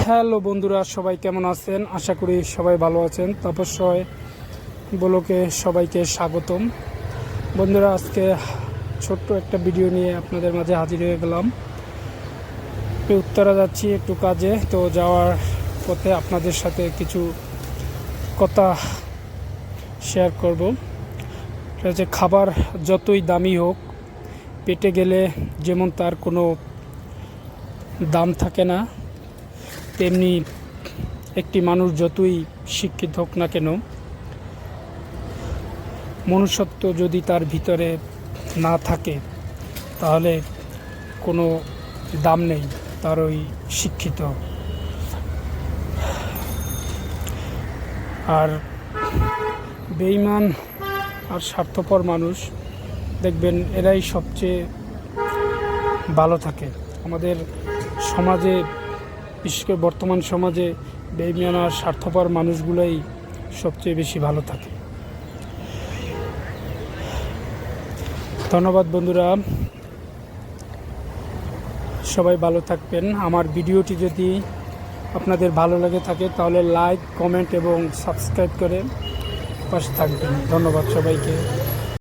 Hello বন্ধুরা, সবাই কেমন আছেন? আশা করি সবাই ভালো আছেন। তপস্যয় ব্লকে সবাইকে স্বাগতম। বন্ধুরা, আজকে ছোট্ট একটা ভিডিও নিয়ে আপনাদের মাঝে হাজির হয়ে গেলাম। উত্তরা যাচ্ছি একটু কাজে, তো যাওয়ার পথে আপনাদের সাথে কিছু কথা শেয়ার করব। সেটা হচ্ছে, খাবার যতই দামি হোক, পেটে গেলে যেমন তার কোনো দাম থাকে না, তেমনি একটি মানুষ যতই শিক্ষিত হোক না কেন, মনুষ্যত্ব যদি তার ভিতরে না থাকে তাহলে কোনো দাম নেই তার ওই শিক্ষিত। আর বেঈমান আর স্বার্থপর মানুষ দেখবেন, এরাই সবচেয়ে ভালো থাকে আমাদের সমাজে। বিশেষ করে বর্তমান সমাজে বেঈমান আর স্বার্থপর মানুষগুলোই সবচেয়ে বেশি ভালো থাকে। ধন্যবাদ বন্ধুরা, সবাই ভালো থাকবেন। আমার ভিডিওটি যদি আপনাদের ভালো লাগে থাকে তাহলে লাইক, কমেন্ট এবং সাবস্ক্রাইব করে পাশে থাকবেন। ধন্যবাদ সবাইকে।